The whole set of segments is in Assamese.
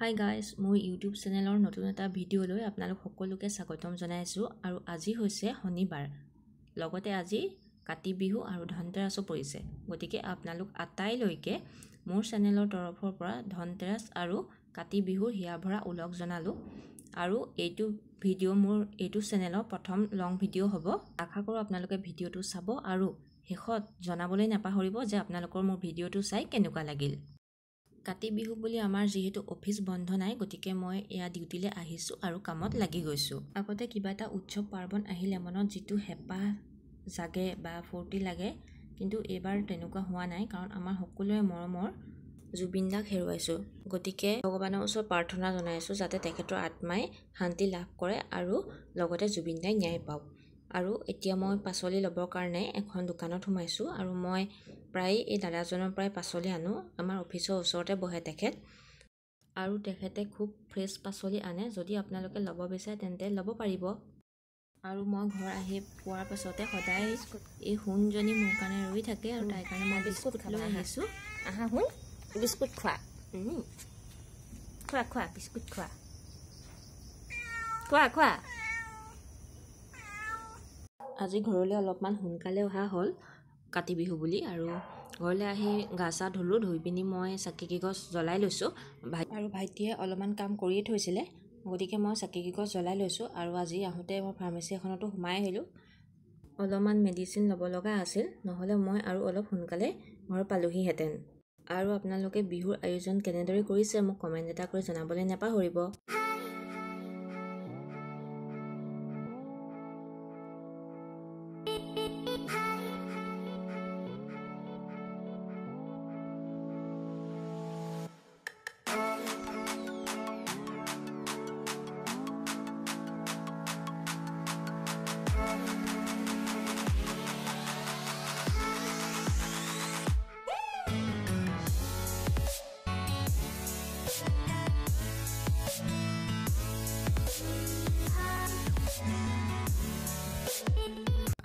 হাই গাইজ, মোৰ ইউটিউব চেনেলৰ নতুন এটা ভিডিঅ'লৈ আপোনালোক সকলোকে স্বাগতম জনাইছোঁ। আৰু আজি হৈছে শনিবাৰ, লগতে আজি কাতি বিহু আৰু ধনতেৰাছো পৰিছে। গতিকে আপোনালোক আটাইলৈকে মোৰ চেনেলৰ তৰফৰ পৰা ধনতেৰাছ আৰু কাতি বিহুৰ হিয়াভৰা ওলগ জনালোঁ। আৰু এইটো ভিডিঅ' মোৰ এইটো চেনেলৰ প্ৰথম লং ভিডিঅ' হ'ব। আশা কৰোঁ আপোনালোকে ভিডিঅ'টো চাব আৰু শেষত জনাবলৈ নাপাহৰিব যে আপোনালোকৰ মোৰ ভিডিঅ'টো চাই কেনেকুৱা লাগিল। কাতি বিহু বুলি আমাৰ যিহেতু অফিচ বন্ধ নাই, গতিকে মই এয়া ডিউটিলৈ আহিছোঁ আৰু কামত লাগি গৈছোঁ। আগতে কিবা এটা উৎসৱ পাৰ্বণ আহিলে মনত যিটো হেঁপাহ জাগে বা ফূৰ্তি লাগে, কিন্তু এইবাৰ তেনেকুৱা হোৱা নাই, কাৰণ আমাৰ সকলোৰে মৰমৰ জুবিন দাক হেৰুৱাইছোঁ। গতিকে ভগৱানৰ ওচৰত প্ৰাৰ্থনা জনাইছোঁ যাতে তেখেতৰ আত্মাই শান্তি লাভ কৰে আৰু লগতে জুবিন দাই ন্যায় পাওক। আৰু এতিয়া মই পাচলি ল'বৰ কাৰণে এখন দোকানত সোমাইছোঁ আৰু মই প্ৰায় এই দাদাজনৰ পৰাই পাচলি আনো। আমাৰ অফিচৰ ওচৰতে বহে তেখেত, আৰু তেখেতে খুব ফ্ৰেছ পাচলি আনে। যদি আপোনালোকে ল'ব বিচাৰে তেন্তে ল'ব পাৰিব। আৰু মই ঘৰ আহি পোৱাৰ পাছতে সদায় এই সোণজনী মোৰ কাৰণে ৰৈ থাকে, আৰু তাইৰ কাৰণে মই বিস্কুট লৈ আহিছোঁ। আহা শুন, বিস্কুট খোৱা, খোৱা খোৱা, বিস্কুট খোৱা, খোৱা খোৱা। আজি ঘৰলৈ অলপমান সোনকালে অহা হ'ল কাতি বিহু বুলি, আৰু ঘৰলৈ আহি গা চা ধুলোঁ। ধুই পিনি মই চাকিগছ জ্বলাই লৈছোঁ। আৰু ভাইটিয়ে অলপমান কাম কৰিয়ে থৈছিলে, গতিকে মই চাকিগছ জ্বলাই লৈছোঁ। আৰু আজি আহোঁতে মই ফাৰ্মাচী এখনতো সোমাই আহিলোঁ। অলপমান মেডিচিন ল'ব লগা আছিল, নহ'লে মই আৰু অলপ সোনকালে ঘৰ পালোহিহেঁতেন। আৰু আপোনালোকে বিহুৰ আয়োজন কেনেদৰে কৰিছে মোক কমেণ্ট এটা কৰি জনাবলৈ নাপাহৰিব।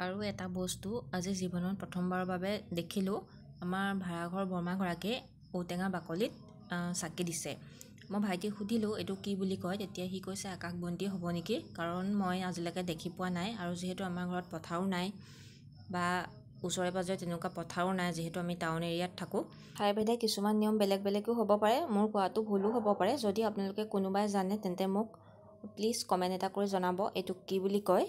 আৰু এটা বস্তু আজি জীৱনত প্ৰথমবাৰৰ বাবে দেখিলোঁ। আমাৰ ভাড়াঘৰ বৰমাগৰাকীয়ে ঔটেঙা বাকলিত চাকি দিছে। মই ভাইটিক সুধিলোঁ এইটো কি বুলি কয়, তেতিয়া সি কৈছে আকাশবন্তি হ'ব নেকি, কাৰণ মই আজিলৈকে দেখি পোৱা নাই। আৰু যিহেতু আমাৰ ঘৰত পথাৰো নাই বা ওচৰে পাঁজৰে তেনেকুৱা পথাৰো নাই, যিহেতু আমি টাউন এৰিয়াত থাকোঁ। ঠাইভেদে কিছুমান নিয়ম বেলেগ বেলেগো হ'ব পাৰে, মোৰ কোৱাটো ভুলো হ'ব পাৰে। যদি আপোনালোকে কোনোবাই জানে তেন্তে মোক প্লিজ কমেণ্ট এটা কৰি জনাব এইটো কি বুলি কয়।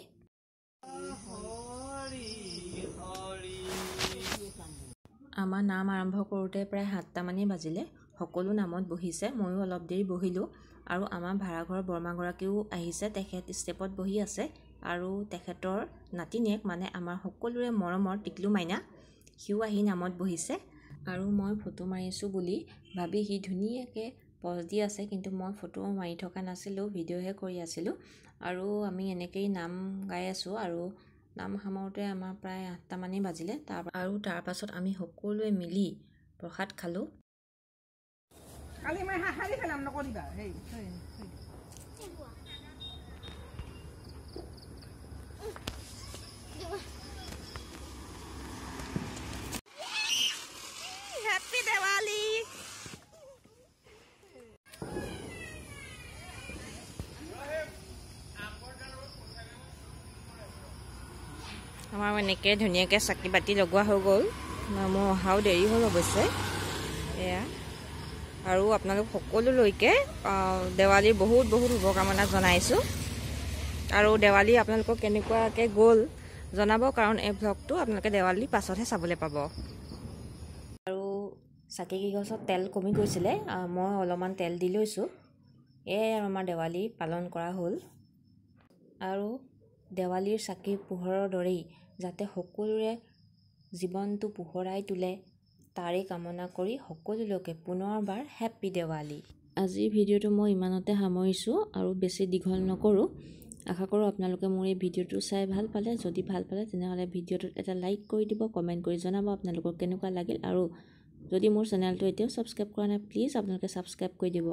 আমাৰ নাম আৰম্ভ কৰোঁতে প্ৰায় 7টামানেই বাজিলে। সকলো নামত বহিছে, ময়ো অলপ দেৰি বহিলোঁ। আৰু আমাৰ ভাড়াঘৰৰ বৰমাগৰাকীও আহিছে, তেখেত ষ্টেপত বহি আছে। আৰু তেখেতৰ নাতিনীয়েক, মানে আমাৰ সকলোৰে মৰমৰ টিকলু মাইনা, সিও আহি নামত বহিছে। আৰু মই ফটো মাৰিছোঁ বুলি ভাবি সি ধুনীয়াকৈ পজ দি আছে, কিন্তু মই ফটো মাৰি থকা নাছিলোঁ, ভিডিঅ'হে কৰি আছিলোঁ। আৰু আমি এনেকৈয়ে নাম গাই আছোঁ, আৰু নাম সামৰোঁতে আমাৰ প্ৰায় 8টামানেই বাজিলে। আৰু তাৰ পাছত আমি সকলোৱে মিলি প্ৰসাদ খালোঁ। হেপী দেৱালী। আমাৰ এনেকৈ ধুনীয়াকৈ চাকি বাতি লগোৱা হৈ গ'ল। মোৰ অহাও দেৰি হ'ল অৱশ্যে। এয়া আৰু আপোনালোক সকলোলৈকে দেৱালীৰ বহুত বহুত শুভকামনা জনাইছোঁ। আৰু দেৱালী আপোনালোকক কেনেকুৱাকৈ গ'ল জনাব, কাৰণ এই ভ্লগটো আপোনালোকে দেৱালীৰ পাছতহে চাবলৈ পাব। আৰু চাকিগছত তেল কমি গৈছিলে, মই অলপমান তেল দি লৈছোঁ। এয়াই আৰু আমাৰ দেৱালী পালন কৰা হ'ল। আৰু দেৱালীৰ চাকিৰ পোহৰৰ দৰেই যাতে সকলোৰে জীৱনটো পোহৰাই তোলে, তাৰেই কামনা কৰি সকলোলৈকে পুনৰবাৰ হেপ্পী দেৱালী। আজিৰ ভিডিঅ'টো মই ইমানতে সামৰিছোঁ আৰু বেছি দীঘল নকৰোঁ। আশা কৰোঁ আপোনালোকে মোৰ এই ভিডিঅ'টো চাই ভাল পালে। যদি ভাল পালে তেনেহ'লে ভিডিঅ'টোত এটা লাইক কৰি দিব, কমেণ্ট কৰি জনাব আপোনালোকৰ কেনেকুৱা লাগিল। আৰু যদি মোৰ চেনেলটো এতিয়াও ছাবস্ক্ৰাইব কৰা নাই, প্লিজ আপোনালোকে ছাবস্ক্ৰাইব কৰি দিব।